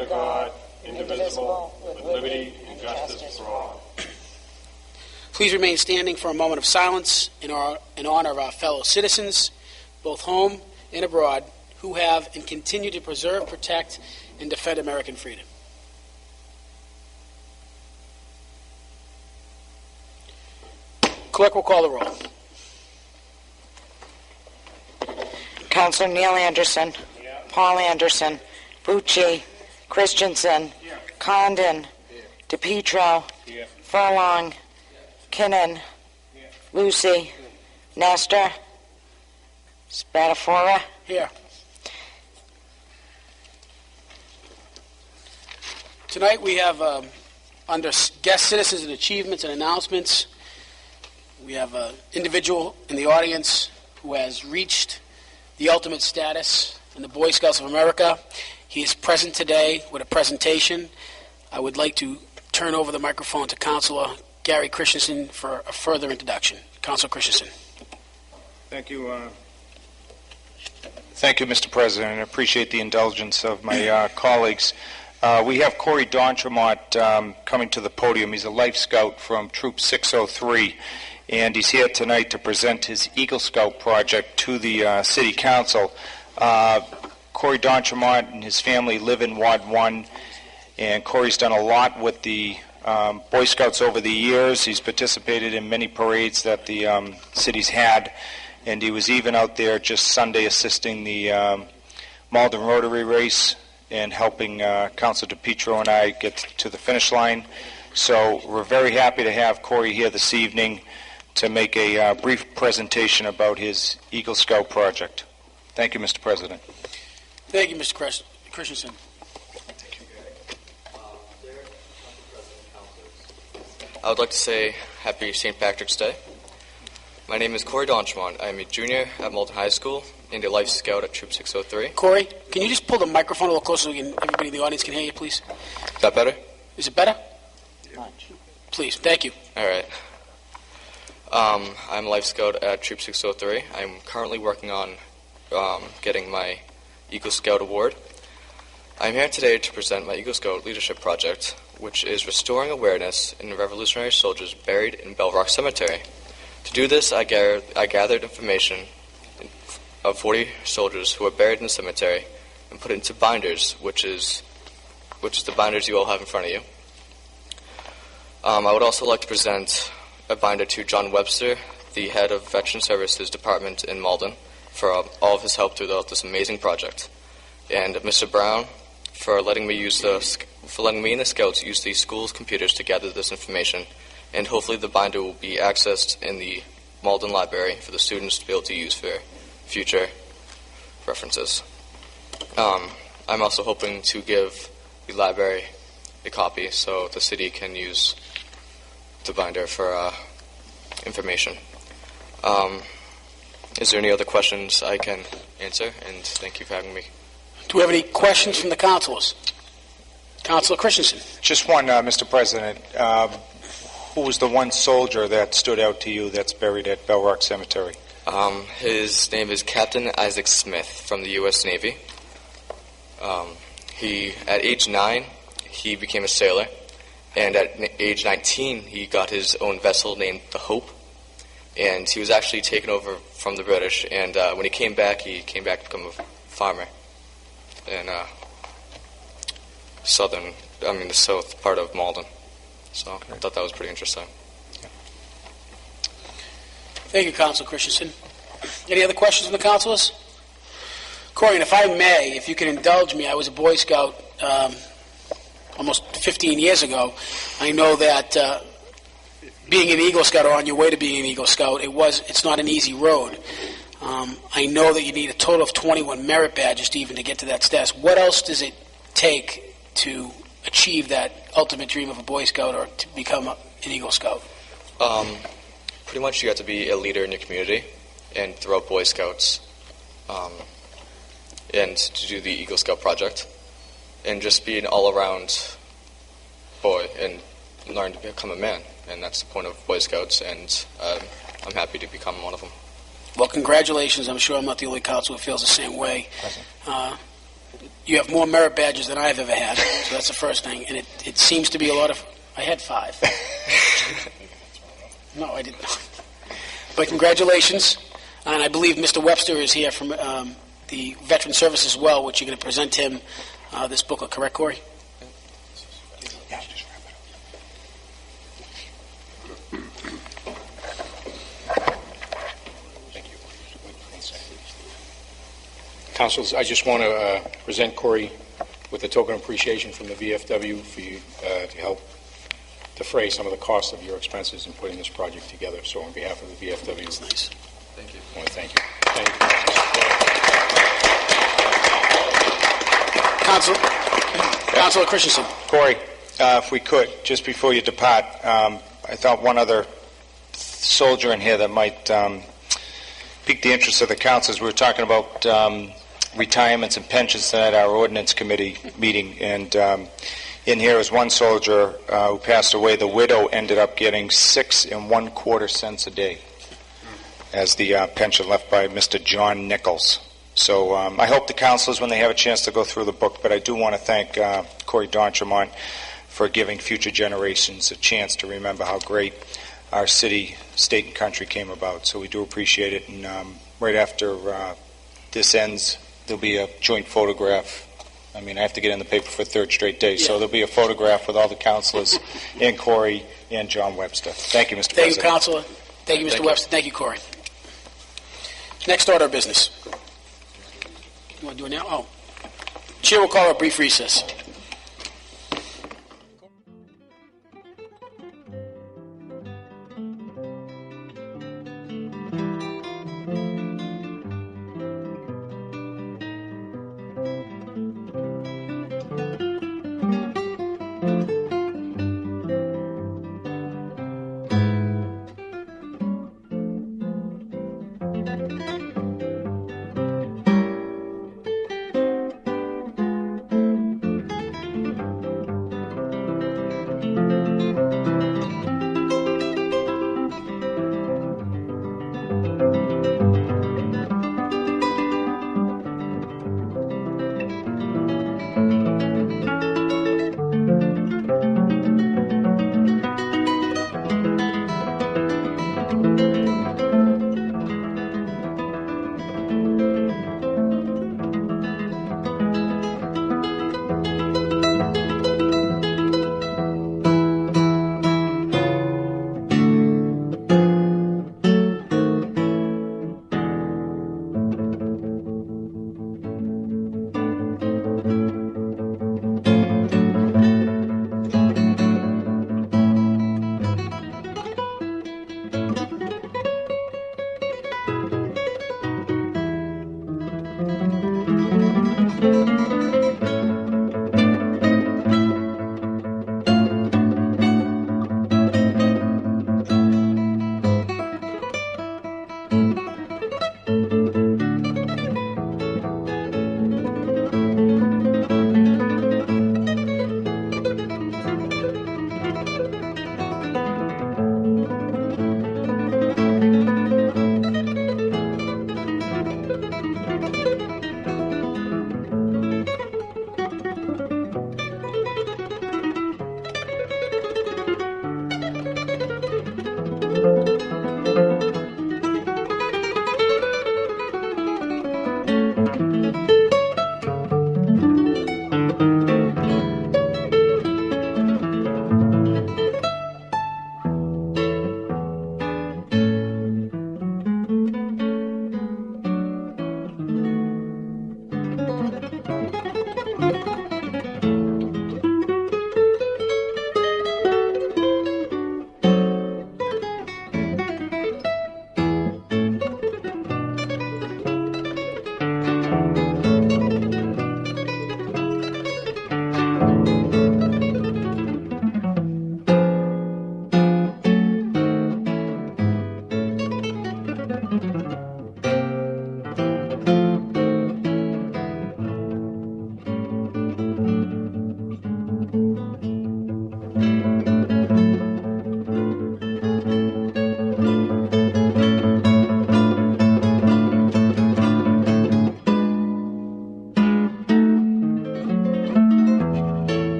under God, indivisible, with liberty and justice for all. Please remain standing for a moment of silence in honor of our fellow citizens, both home and abroad, who have and continue to preserve, protect, and defend American freedom. Clerk will call the roll. Councilor Neil Anderson, Paul Anderson, Bucci, Christensen, Condon, DePietro, Furlong, Kinnan, Lucy, Nestor, Spatafora. Here. Tonight we have, under guest citizens and achievements and announcements, we have an individual in the audience who has reached the ultimate status in the Boy Scouts of America. He is present today with a presentation. I would like to turn over the microphone to Councilor Gary Christensen for a further introduction. Councilor Christensen. Thank you. Thank you, Mr. President. I appreciate the indulgence of my colleagues. We have Corey D'Entremont coming to the podium. He's a Life Scout from Troop 603, and he's here tonight to present his Eagle Scout project to the City Council. Corey D'Entremont and his family live in Ward 1, and Corey's done a lot with the Boy Scouts over the years. He's participated in many parades that the city's had, and he was even out there just Sunday assisting the Malden Rotary race and helping Councilor DePietro and I get to the finish line. So we're very happy to have Corey here this evening to make a brief presentation about his Eagle Scout project. Thank you, Mr. President. Thank you, Mr. Christensen. I would like to say Happy St. Patrick's Day. My name is Corey D'Entremont. I am a junior at Malden High School and a Life Scout at Troop 603. Corey, can you just pull the microphone a little closer so everybody in the audience can hear you, please? Is that better? Is it better? Please, thank you. All right. I'm a Life Scout at Troop 603. I'm currently working on getting my Eagle Scout Award. I'm here today to present my Eagle Scout Leadership Project, which is restoring awareness in the Revolutionary soldiers buried in Bell Rock Cemetery. To do this, I gathered information of 40 soldiers who were buried in the cemetery and put it into binders, which is the binders you all have in front of you. I would also like to present a binder to John Webster, the head of Veteran Services Department in Malden, for all of his help throughout this amazing project, and Mr. Brown for letting me and the Scouts use the school's computers to gather this information, and hopefully the binder will be accessed in the Malden Library for the students to be able to use for future references. I'm also hoping to give the library a copy so the city can use the binder for information. Is there any other questions I can answer? And thank you for having me. Do we have any questions from the councilors? Councilor Christensen. Just one, Mr. President. Who was the one soldier that stood out to you that's buried at Bell Rock Cemetery? His name is Captain Isaac Smith from the U.S. Navy. At age 9, he became a sailor, and at age 19, he got his own vessel named the Hope, and he was actually taken over from the British, and when he came back to become a farmer in the south part of Malden. So I thought that was pretty interesting. Yeah. Thank you, Councilor Christensen. Any other questions from the councilors? Corey, and if I may, if you can indulge me, I was a Boy Scout almost 15 years ago. I know that being an Eagle Scout or on your way to being an Eagle Scout, it's not an easy road. I know that you need a total of 21 merit badges to get to that status. What else does it take to achieve that ultimate dream of a Boy Scout or to become an Eagle Scout? Pretty much you have to be a leader in your community and throughout Boy Scouts, and to do the Eagle Scout project, and just be an all-around boy and learn to become a man. And that's the point of Boy Scouts, and I'm happy to become one of them. Well, congratulations. I'm sure I'm not the only council who feels the same way. You have more merit badges than I've ever had, so that's the first thing. And it seems to be a lot of... I had 5. No, I did not. But congratulations. And I believe Mr. Webster is here from the Veteran Service as well, which you're going to present him this booklet. Correct, Corey? Yeah. Thank you. Councilors, I just want to present Corey with a token of appreciation from the VFW for you to help defray some of the costs of your expenses in putting this project together. So on behalf of the VFW, That's nice. Thank you. I want to thank you. Thank you. Councilor Christensen. Corey, if we could, just before you depart, I thought one other soldier in here that might pique the interest of the councilors. We were talking about retirements and pensions tonight at our ordinance committee meeting, and in here is one soldier who passed away. The widow ended up getting 6 1/4 cents a day as the pension left by Mr. John Nichols. So I hope the councilors, when they have a chance to go through the book, but I do want to thank Corey D'Entremont for giving future generations a chance to remember how great our city, state, and country came about. So we do appreciate it. And right after this ends, there'll be a joint photograph. I mean, I have to get in the paper for a third straight day, so there'll be a photograph with all the councilors and Corey and John Webster. Thank you, Mr. Thank President. you, Councilor. Thank you, Mr. Webster. Thank you, Corey. Next order of business. You want to do it now? Oh. Chair will call a brief recess.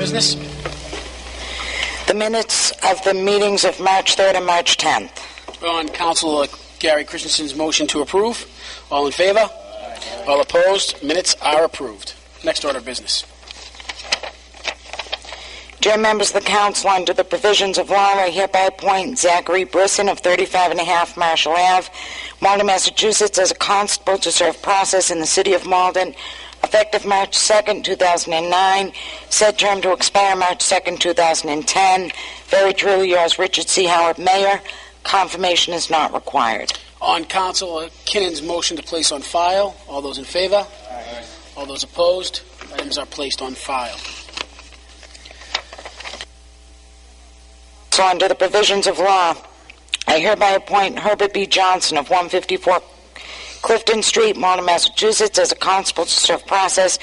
business. The minutes of the meetings of March 3rd and March 10th. On Councilor Gary Christensen's motion to approve. All in favor? Aye. All opposed? Minutes are approved. Next order of business. Dear members of the council, under the provisions of law, I hereby appoint Zachary Brisson of 35.5 Marshall Ave, Malden, Massachusetts, as a constable to serve process in the city of Malden, effective March 2nd, 2009, said term to expire March 2nd, 2010. Very truly yours, Richard C. Howard, Mayor. Confirmation is not required. On Councilor Kinnon's motion to place on file, all those in favor? Aye. All those opposed? Items are placed on file. So under the provisions of law, I hereby appoint Herbert B. Johnson of 154 Clifton Street, Malden, Massachusetts, as a constable to serve process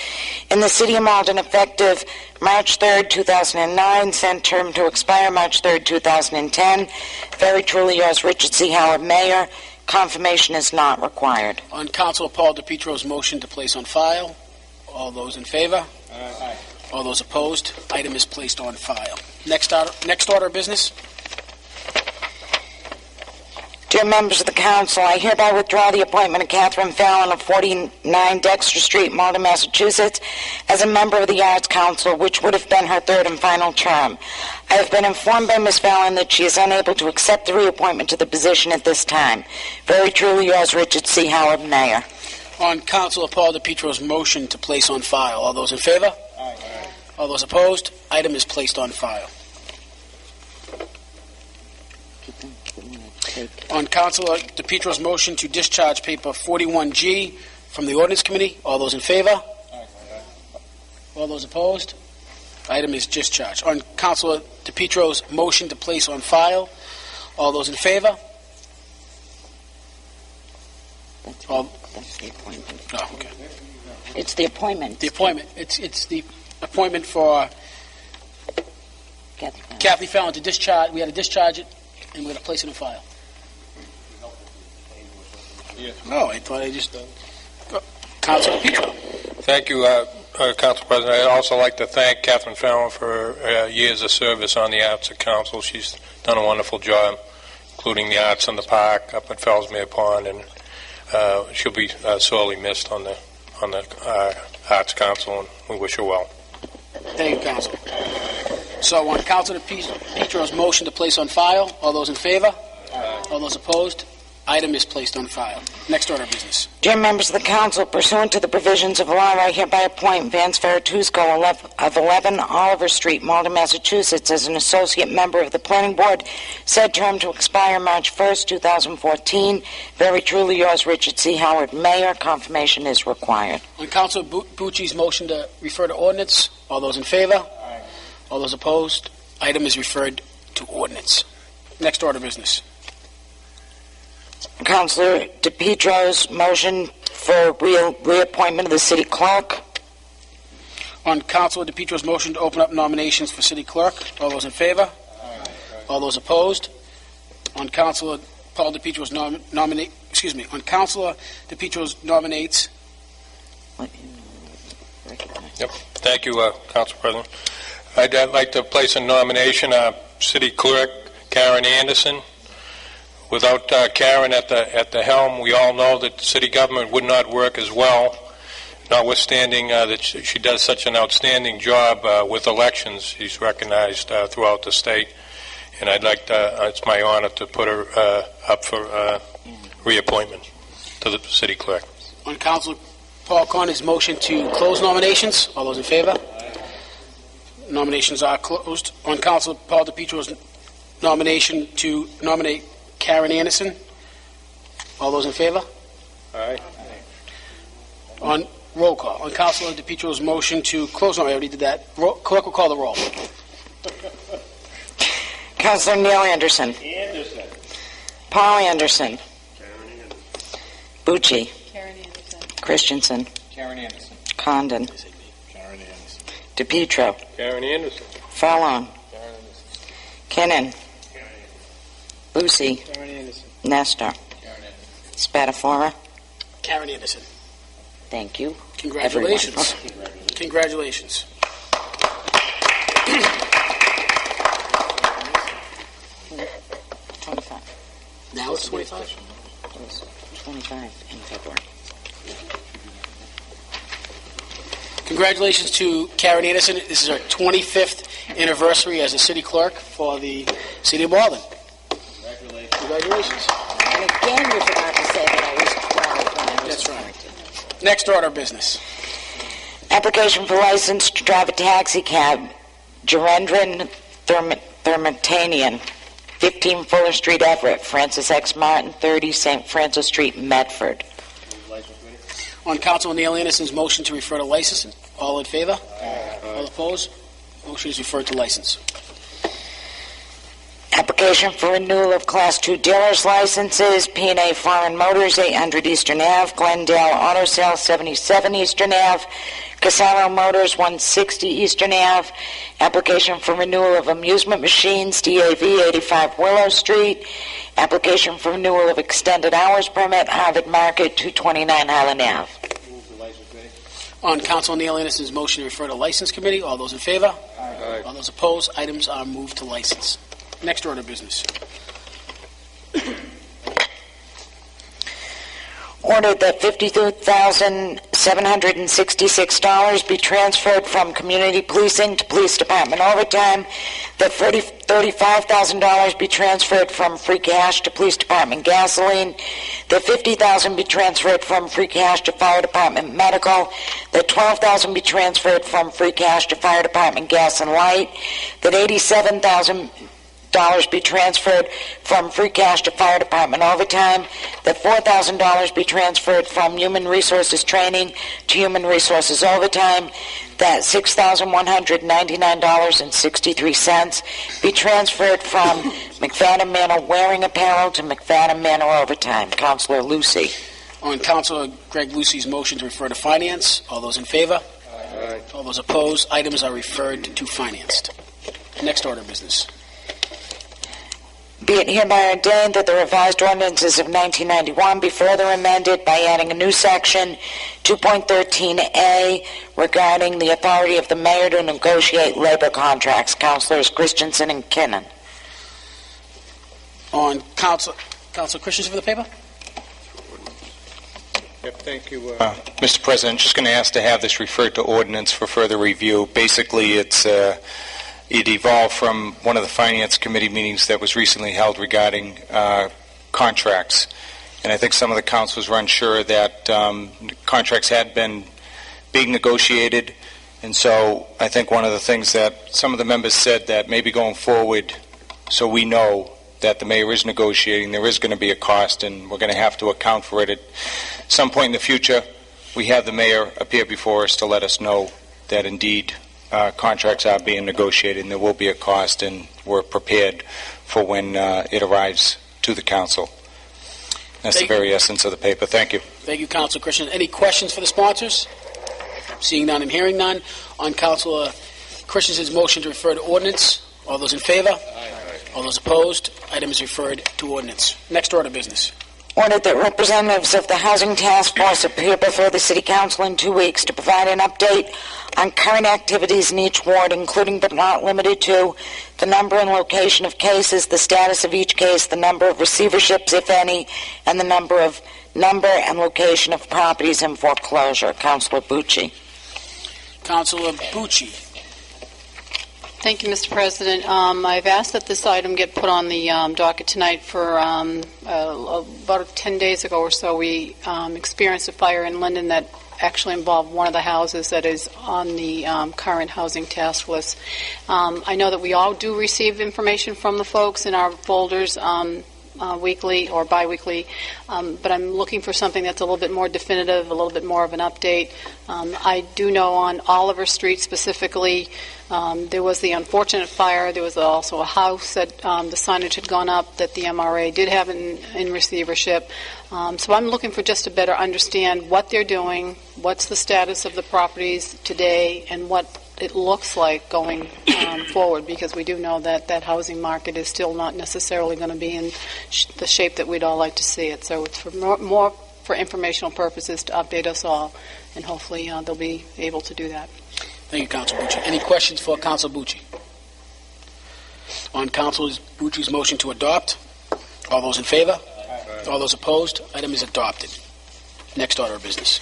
in the city of Malden, effective March 3rd, 2009, sent term to expire March 3rd, 2010. Very truly yours, Richard C. Howard, Mayor. Confirmation is not required. On Councilor Paul DePietro's motion to place on file, all those in favor? Aye. All those opposed? Item is placed on file. Next order of business. Dear members of the council, I hereby withdraw the appointment of Catherine Fallon of 49 Dexter Street, Malden, Massachusetts, as a member of the Arts Council, which would have been her third and final term. I have been informed by Ms. Fallon that she is unable to accept the reappointment to the position at this time. Very truly yours, Richard C. Howard, Mayor. On Councilor Paul DePietro's motion to place on file, all those in favor? Aye. All those opposed? Item is placed on file. On Councilor DePietro's motion to discharge paper 41G from the Ordinance Committee, all those in favor? Aye. All those opposed? Item is discharged. On Councilor DePietro's motion to place on file, all those in favor? That's the appointment. Oh, okay. It's the appointment. The appointment. It's the appointment for Kathy Fallon to discharge. We had to discharge it, and we're going to place it in file. No, I thought I just... Councilor DePietro. Thank you, Council President. I'd also like to thank Catherine Fallon for her years of service on the Arts Council. She's done a wonderful job, including the arts in the park up at Fellsmere Pond, and she'll be sorely missed on the Arts Council, and we wish her well. Thank you, Council. So on Councilor DePietro's motion to place on file, all those in favor? Aye. All those opposed? Item is placed on file. Next order of business. Dear members of the council, pursuant to the provisions of law, I hereby appoint Vance Ferratusco of 11 Oliver Street, Malden, Massachusetts, as an associate member of the planning board, said term to expire March 1st, 2014. Very truly yours, Richard C. Howard, Mayor. Confirmation is required. On Councilor Bucci's motion to refer to ordinance, all those in favor? Aye. All those opposed? Item is referred to ordinance. Next order of business. Councilor DePietro's motion for reappointment of the city clerk. On Councilor DePietro's motion to open up nominations for city clerk, all those in favor? Aye. All those opposed? On Councilor Paul DePietro's on Councilor DePietro's nominates. Yep. Thank you, Council President. I'd like to place a nomination of city clerk Karen Anderson. Without Karen at the helm, we all know that city government would not work as well, notwithstanding that she does such an outstanding job with elections. She's recognized throughout the state, and I'd like to, it's my honor to put her up for reappointment to the city clerk. On Councilor Paul Connor's motion to close nominations, all those in favor? Aye. Nominations are closed. On Councilor Paul DePietro's nomination to nominate Karen Anderson. All those in favor? Aye. On roll call. On Councilor DePietro's motion to close, no, I already did that. Clerk will call the roll. Councilor Neil Anderson. Anderson. Paul Anderson. Karen Anderson. Bucci. Karen Anderson. Christensen. Karen Anderson. Condon. Karen Anderson. DePietro. Karen Anderson. Fallon. Karen Anderson. Kinnon. Lucy. Karen Anderson. Nestor. Karen Anderson. Spatafora. Karen Anderson. Thank you. Congratulations. Everyone. Congratulations. Now it's 25? It was 25 in February. Congratulations to Karen Anderson. This is her 25th anniversary as the city clerk for the city of Malden. Congratulations. And again, you forgot to say that I was 12 when I was That's right. Next order of business. Application for license to drive a taxi cab, Gerendran Thermatanian, 15 Fuller Street, Everett, Francis X. Martin, 30 St. Francis Street, Medford. On Councilman Neil Anderson's motion to refer to licensing, all in favor? Aye. All opposed? Motion is referred to license. Application for renewal of Class 2 dealer's licenses, P&A Foreign Motors, 800 Eastern Ave, Glendale Auto Sales, 77 Eastern Ave, Casaro Motors, 160 Eastern Ave. Application for renewal of amusement machines, DAV, 85 Willow Street. Application for renewal of extended hours permit, Harvard Market, 229 Highland Ave. On Councilman Neil Anderson's motion to refer to License Committee, all those in favor? Aye. All those opposed? Items are moved to license. Next order of business. Ordered that $52,766 be transferred from community policing to police department overtime, that $35,000 be transferred from free cash to police department gasoline, that $50,000 be transferred from free cash to fire department medical, that $12,000 be transferred from free cash to fire department gas and light, that $87,000 be transferred from free cash to fire department overtime, that $4,000 be transferred from human resources training to human resources overtime, that $6,199.63 be transferred from McFadden Manor wearing apparel to McFadden Manor overtime. Councilor Lucy. On Councilor Greg Lucy's motion to refer to finance, all those in favor? Aye. All those opposed? Items are referred to finance. Next order of business. Be it hereby ordained that the revised ordinances of 1991 be further amended by adding a new section, 2.13a, regarding the authority of the mayor to negotiate labor contracts. Councilors Christensen and Kinnon. On Councilor Christensen for the paper? Yep, thank you. Mr. President, just going to ask to have this referred to ordinance for further review. Basically, it evolved from one of the Finance Committee meetings that was recently held regarding contracts. And I think some of the councilors were unsure that contracts had been being negotiated. And so I think one of the things that some of the members said that maybe going forward, so we know that the mayor is negotiating, there is going to be a cost, and we're going to have to account for it at some point in the future. We have the mayor appear before us to let us know that indeed contracts are being negotiated and there will be a cost, and we're prepared for when it arrives to the council. That's the very essence of the paper. Thank you. Thank you, Councilor Christian. Any questions for the sponsors? Seeing none and hearing none. On Councilor Christensen's motion to refer to ordinance, all those in favor? Aye. All those opposed? Item is referred to ordinance. Next order of business. Ordered that representatives of the Housing Task Force appear before the City Council in 2 weeks to provide an update on current activities in each ward, including but not limited to the number and location of cases, the status of each case, the number of receiverships, if any, and the number and location of properties in foreclosure. Councilor Bucci. Councilor Bucci. Thank you, Mr. President. I've asked that this item get put on the docket tonight for about 10 days ago or so. We experienced a fire in Linden that actually involved one of the houses that is on the current housing task list. I know that we all do receive information from the folks in our folders weekly or biweekly, but I'm looking for something that's a little bit more definitive, a little bit more of an update. I do know on Oliver Street specifically, there was the unfortunate fire. There was also a house that the signage had gone up that the MRA did have in receivership. So I'm looking for just to better understand what they're doing, what's the status of the properties today, and what it looks like going forward, because we do know that that housing market is still not necessarily going to be in the shape that we'd all like to see it. So it's for more for informational purposes to update us all, and hopefully they'll be able to do that. Thank you, Councilor Bucci. Any questions for Councilor Bucci? On Councilor Bucci's motion to adopt, all those in favor? All those opposed? Item is adopted. Next order of business.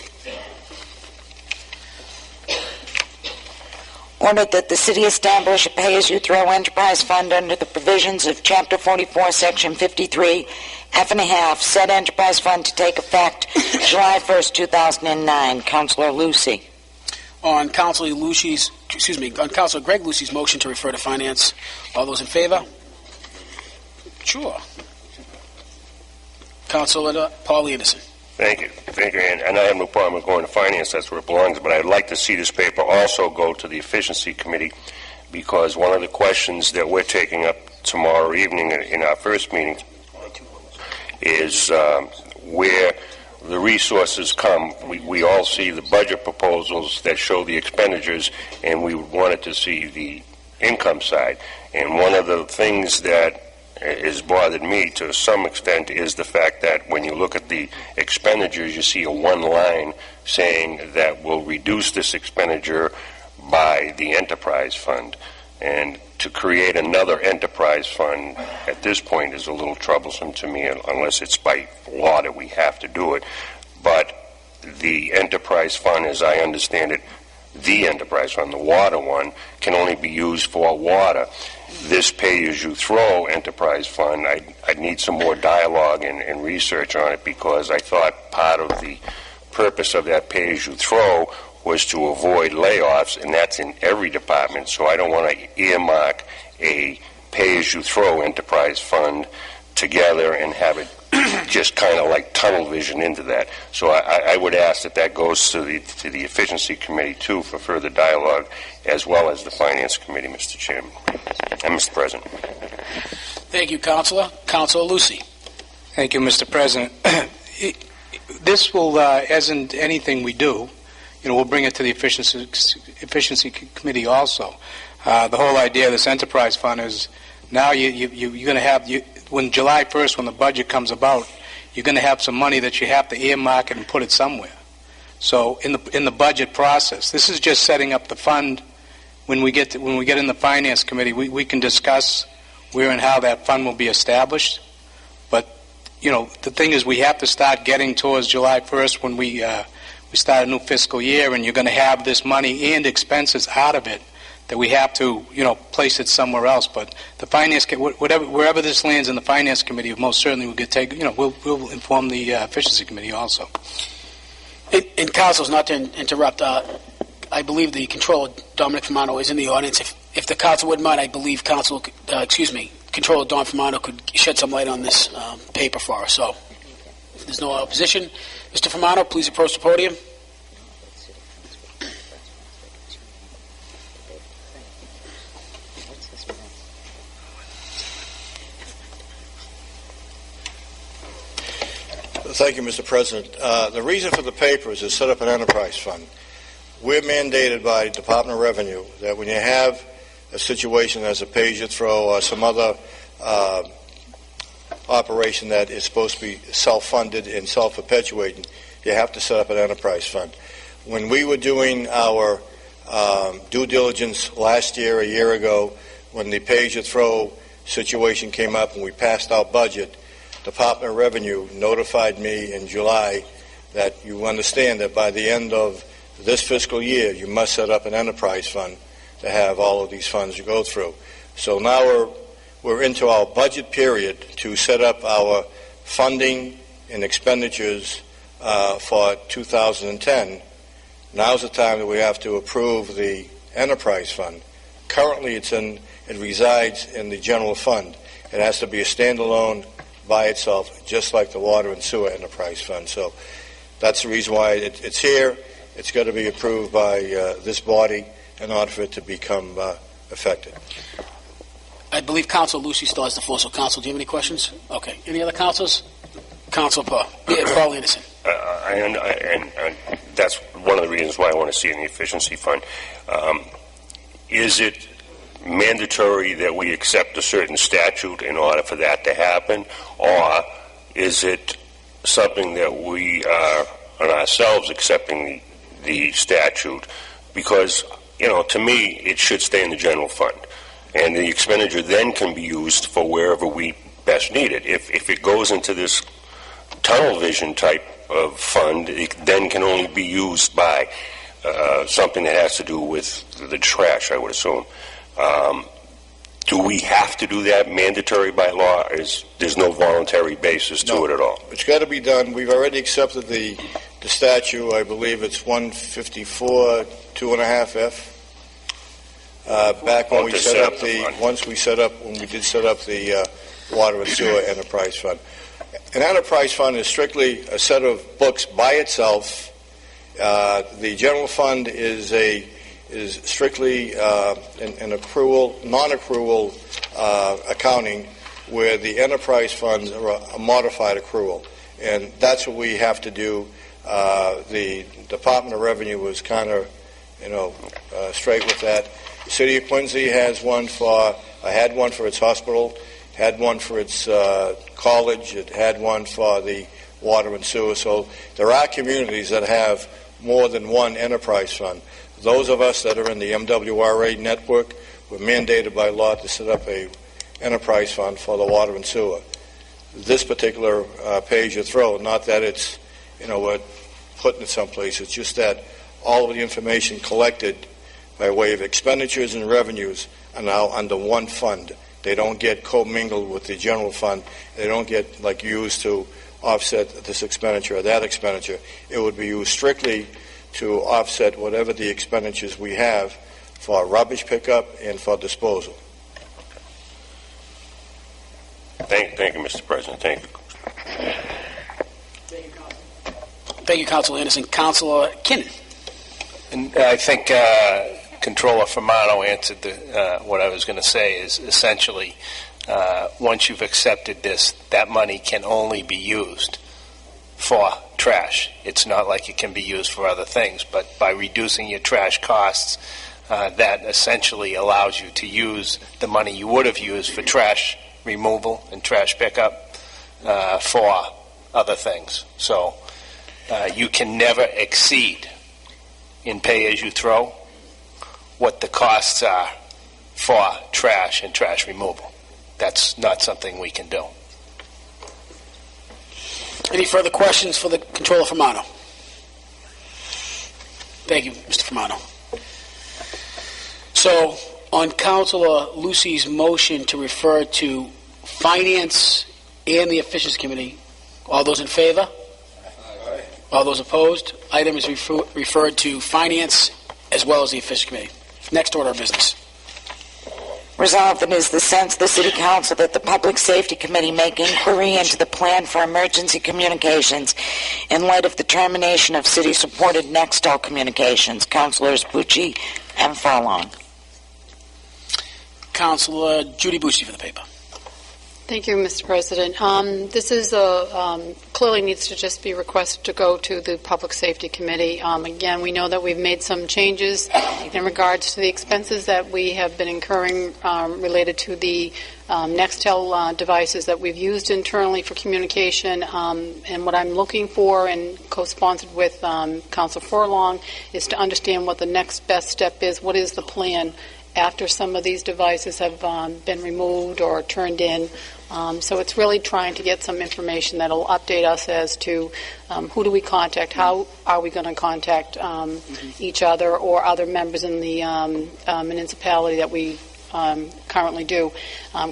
Ordered that the city establish a pay-as-you-throw enterprise fund under the provisions of Chapter 44, Section 53, F and a half, said enterprise fund to take effect July 1st, 2009. Councilor Lucy. On Councilor Greg Lucy's motion to refer to finance, all those in favor? Sure. Councilor Paul Anderson. Thank you, and I have no problem with going to finance, that's where it belongs, but I'd like to see this paper also go to the Efficiency Committee, because one of the questions that we're taking up tomorrow evening in our first meeting is where the resources come. We all see the budget proposals that show the expenditures, and we wanted to see the income side. And one of the things that has bothered me to some extent is the fact that when you look at the expenditures, you see a one line saying that we'll reduce this expenditure by the enterprise fund. And to create another enterprise fund at this point is a little troublesome to me, unless it's by law that we have to do it. But the enterprise fund, as I understand it, the enterprise fund, the water one, can only be used for water. This pay-as-you-throw enterprise fund, I'd need some more dialogue and research on it, because I thought part of the purpose of that pay-as-you-throw was to avoid layoffs, and that's in every department. So I don't want to earmark a pay-as-you-throw enterprise fund together and have it just kind of like tunnel vision into that. So I would ask that that goes to the Efficiency Committee, too, for further dialogue, as well as the Finance Committee, Mr. Chairman and Mr. President. Thank you, Councilor. Councilor Lucy. Thank you, Mr. President. This will, as in anything we do, we'll bring it to the Efficiency Committee also. The whole idea of this enterprise fund is now you're going to have, when July 1st, when the budget comes about, you're going to have some money that you have to earmark it and put it somewhere. So in the budget process, this is just setting up the fund. When we get in the Finance Committee, we can discuss where and how that fund will be established. But the thing is, we have to start getting towards July 1st when we start a new fiscal year, and you're going to have this money and expenses out of it that we have to place it somewhere else. But the Finance, wherever this lands in the Finance Committee, most certainly will get taken. We'll inform the Efficiency Committee also. And Councilors, not to interrupt, I believe the Controller, Dominic Fumano, is in the audience. If the Council wouldn't mind, I believe Controller Don Fumano could shed some light on this paper for us. So, if there's no opposition, Mr. Fumano, please approach the podium. Thank you, Mr. President. The reason for the paper is to set up an enterprise fund. We're mandated by Department of Revenue that when you have a situation as a pay-as-you-throw or some other operation that is supposed to be self-funded and self-perpetuating, you have to set up an enterprise fund. When we were doing our due diligence last year, a year ago, when the pay-as-you-throw situation came up and we passed our budget, Department of Revenue notified me in July that you understand that by the end of this fiscal year, you must set up an enterprise fund to have all of these funds to go through. So now we're into our budget period to set up our funding and expenditures for 2010. Now's the time that we have to approve the enterprise fund. Currently, it resides in the general fund. It has to be a standalone by itself, just like the water and sewer enterprise fund. So that's the reason why it's here. It's got to be approved by this body in order for it to become effective. I believe Council Lucy still has the floor. So, Council, do you have any questions? Okay. Any other councilors? Council Paul Anderson. And that's one of the reasons why I want to see it in the efficiency fund. Is it mandatory that we accept a certain statute in order for that to happen, or is it something that we are on ourselves accepting the statute? Because, to me, it should stay in the general fund, and the expenditure then can be used for wherever we best need it. If it goes into this tunnel vision type of fund, it then can only be used by something that has to do with the trash, I would assume. Do we have to do that mandatory by law? There's no voluntary basis to it at all? It's got to be done. We've already accepted the statute. I believe it's 154, 2.5F. Back when we set up when we did set up the Water and Sewer Enterprise Fund. An enterprise fund is strictly a set of books by itself. The general fund is strictly an accrual, non-accrual accounting, where the enterprise funds are a modified accrual, and that's what we have to do. The Department of Revenue was kind of, straight with that. The City of Quincy had one for its hospital, had one for its college, it had one for the water and sewer. So there are communities that have more than one enterprise fund. Those of us that are in the MWRA network were mandated by law to set up a enterprise fund for the water and sewer. This particular page you throw, not that it's, we're putting it someplace, it's just that all of the information collected by way of expenditures and revenues are now under one fund. They don't get commingled with the general fund. They don't get used to offset this expenditure or that expenditure. It would be used strictly to offset whatever the expenditures we have for rubbish pickup and for disposal. Thank you, Mr. President. Thank you. Thank you, Councilor Anderson. Councilor Kinnon. And I think Controller Fermano answered what I was going to say is essentially once you've accepted this, that money can only be used for trash. It's not like it can be used for other things, but by reducing your trash costs, that essentially allows you to use the money you would have used for trash removal and trash pickup for other things. So you can never exceed in pay-as-you-throw what the costs are for trash and trash removal. That's not something we can do. Any further questions for the Controller Fermano? Thank you, Mr. Fermano. So, on Councilor Lucy's motion to refer to Finance and the Efficiency Committee, all those in favor? Aye. All those opposed? Item is referred to Finance as well as the Efficiency Committee. Next order of business. Resolved, it is the sense of the City Council that the Public Safety Committee make inquiry into the plan for emergency communications in light of the termination of city-supported Nextel communications. Councilors Bucci and Furlong. Councilor Judy Bucci for the paper. Thank you, Mr. President. This is clearly needs to just be requested to go to the Public Safety Committee. Again, we know that we've made some changes in regards to the expenses that we have been incurring related to the Nextel devices that we've used internally for communication. And what I'm looking for, and co-sponsored with Councilor Furlong, is to understand what the next best step is. What is the plan after some of these devices have been removed or turned in? So it's really trying to get some information that will update us as to who do we contact, how are we going to contact each other or other members in the municipality that we currently do.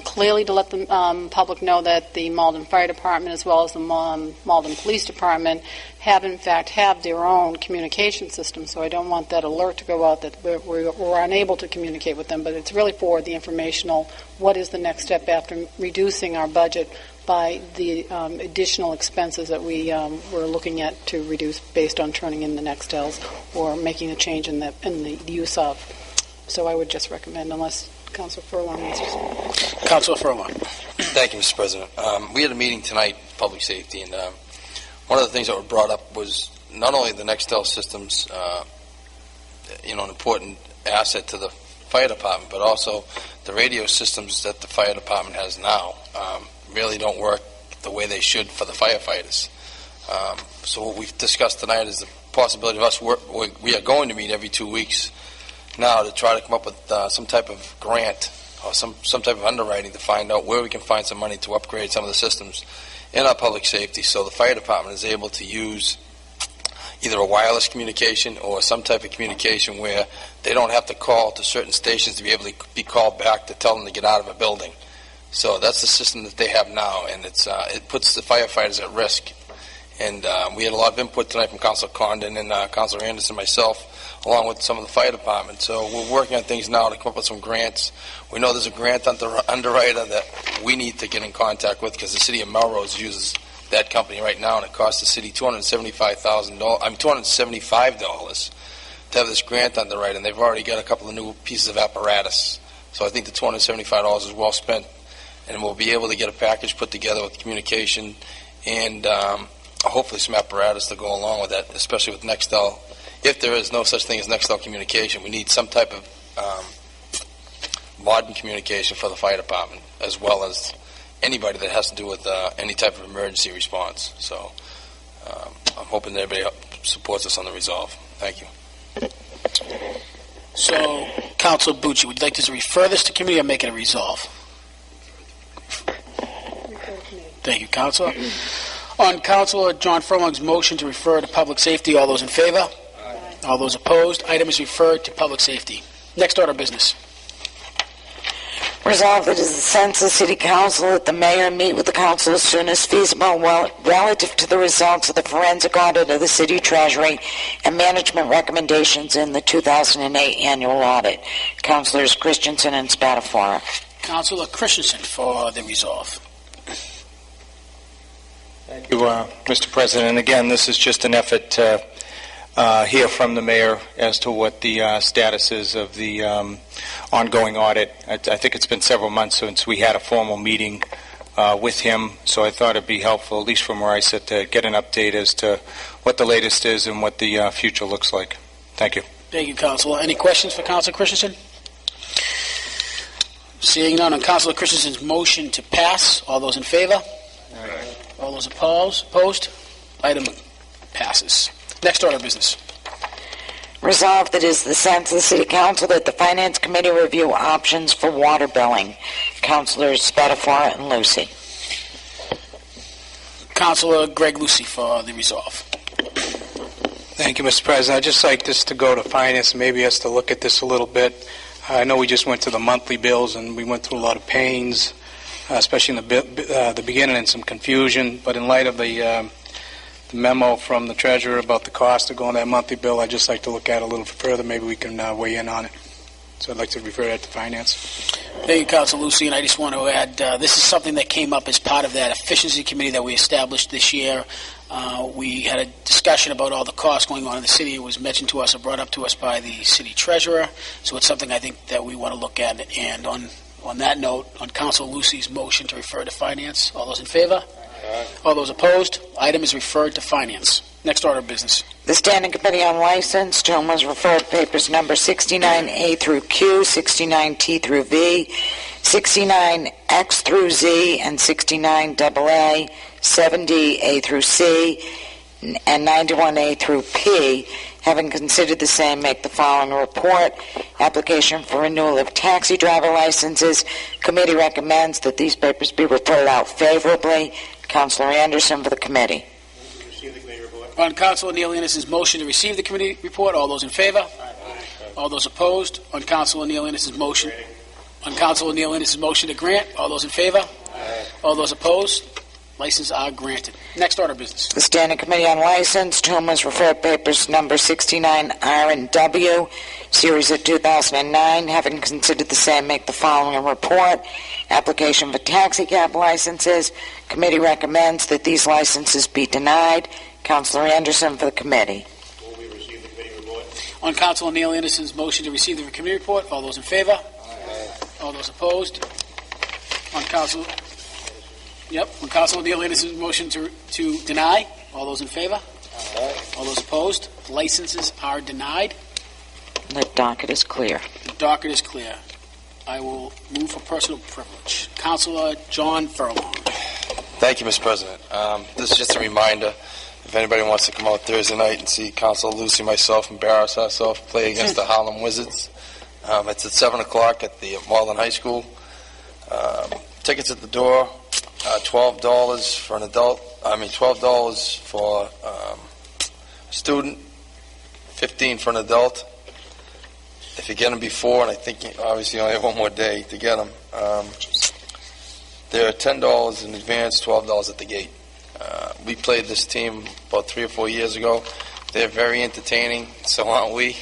Clearly to let the public know that the Malden Fire Department as well as the Malden Police Department have their own communication system, so I don't want that alert to go out that we're unable to communicate with them, but it's really for the informational, what is the next step after reducing our budget by the additional expenses that we're looking at to reduce based on turning in the Nextels or making a change in the use of. So I would just recommend, unless Councilor Furlong answers. Councilor Furlong. Thank you, Mr. President. We had a meeting tonight, Public Safety, and one of the things that were brought up was not only the Nextel systems, an important asset to the fire department, but also the radio systems that the fire department has now really don't work the way they should for the firefighters. So what we've discussed tonight is the possibility of us we are going to meet every 2 weeks now to try to come up with some type of grant or some type of underwriting to find out where we can find some money to upgrade some of the systems in our public safety, so the fire department is able to use either a wireless communication or some type of communication where they don't have to call to certain stations to be able to be called back to tell them to get out of a building. So that's the system that they have now, and it puts the firefighters at risk. And we had a lot of input tonight from Councilor Condon and Councilor Anderson, myself, along with some of the fire department. So we're working on things now to come up with some grants. We know there's a grant underwriter that we need to get in contact with because the city of Melrose uses that company right now, and it costs the city $275 to have this grant underwrite, and they've already got a couple of new pieces of apparatus. So I think the $275 is well spent, and we'll be able to get a package put together with communication and hopefully some apparatus to go along with that, especially with Nextel. If there is no such thing as Nextel communication, we need some type of modern communication for the fire department, as well as anybody that has to do with any type of emergency response. So I'm hoping that everybody supports us on the resolve. Thank you. So, Councilor Bucci, would you like to refer this to committee or make it a resolve? Thank you, Councilor. On Councilor John Furlong's motion to refer to public safety, all those in favor? Aye. All those opposed? Item is referred to public safety. Next order of business. Resolved that it is the sense of the City Council that the Mayor meet with the Council as soon as feasible relative to the results of the forensic audit of the City Treasury and management recommendations in the 2008 annual audit. Councilors Christensen and Spatafora. Councilor Christensen for the resolve. Thank you, Mr. President. And again, this is just an effort to hear from the Mayor as to what the status is of the ongoing audit. I think it's been several months since we had a formal meeting with him, so I thought it'd be helpful, at least from where I sit, to get an update as to what the latest is and what the future looks like. Thank you. Thank you, Councilor. Any questions for Councilor Christensen? Seeing none, on Councilor Christensen's motion to pass, all those in favor? Aye. All those opposed? Item passes. Next order of business. Resolved that it is the sense of the City Council that the Finance Committee review options for water billing. Councilors Spatafora and Lucy. Councilor Greg Lucy for the resolve. Thank you, Mr. President. I'd just like this to go to Finance, maybe us to look at this a little bit. I know we just went to the monthly bills, and we went through a lot of pains, especially in the beginning, and some confusion. But in light of the memo from the treasurer about the cost of going that monthly bill, I'd just like to look at it a little further. Maybe we can weigh in on it. So I'd like to refer that to Finance. Thank you, Councilor Lucy, and I just want to add, this is something that came up as part of that efficiency committee that we established this year. We had a discussion about all the costs going on in the city. It was mentioned to us or brought up to us by the city treasurer, so it's something I think that we want to look at. And on that note, on Councilor Lucy's motion to refer to Finance, all those in favor? Aye. All those opposed? Item is referred to Finance. Next order of business. The Standing Committee on License, to whom was referred papers number 69A through Q, 69T through V, 69X through Z, and 69AA, 70 A through C, and 91A through P. Having considered the same, make the following report. Application for renewal of taxi driver licenses. Committee recommends that these papers be referred out favorably. Councilor Anderson for the committee. On Councilor Neil Anderson's motion to receive the committee report, all those in favor? Aye. All those opposed? On Councilor Neil Anderson's motion, to grant, all those in favor? Aye. All those opposed? Licenses are granted. Next order of business. The Standing Committee on License, to whom was referred papers number 69R and W, series of 2009. Having considered the same, make the following report. Application for taxi cab licenses. Committee recommends that these licenses be denied. Councilor Anderson for the committee. Will we receive the committee report? On Councilor Neil Anderson's motion to receive the committee report, all those in favor? Aye. All those opposed? On Councilor Neil Anderson's motion to deny, all those in favor? Aye. All those opposed? Licenses are denied. The docket is clear. The docket is clear. I will move for personal privilege. Councilor John Furlong. Thank you, Mr. President. This is just a reminder. If anybody wants to come out Thursday night and see Councilor Lucy, myself, embarrass ourselves, play against the Harlem Wizards, it's at 7 o'clock at the Malden High School. Tickets at the door, $12 for an adult. $12 for student, $15 for an adult. If you get them before, and I think you obviously only have one more day to get them, they're $10 in advance, $12 at the gate. We played this team about 3 or 4 years ago. They're very entertaining, so aren't we?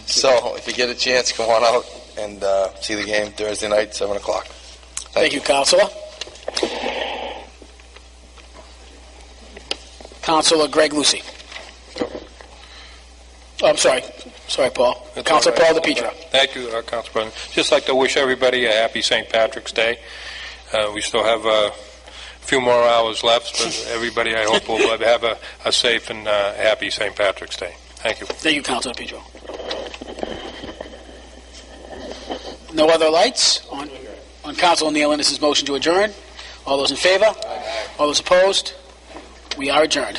So if you get a chance, come on out and see the game Thursday night, 7 o'clock. Thank you, Councilor. Councilor Greg Lucy. Oh, I'm sorry. Sorry, Paul. That's Councilor all right. Paul DePietro. Thank you, Council President. Just like to wish everybody a happy St. Patrick's Day. We still have a few more hours left, but everybody, I hope, will have a safe and happy St. Patrick's Day. Thank you. Thank you, Councilor DePietro. No other lights on Councilor Neal Innes' motion to adjourn. All those in favor? All those opposed? We are adjourned.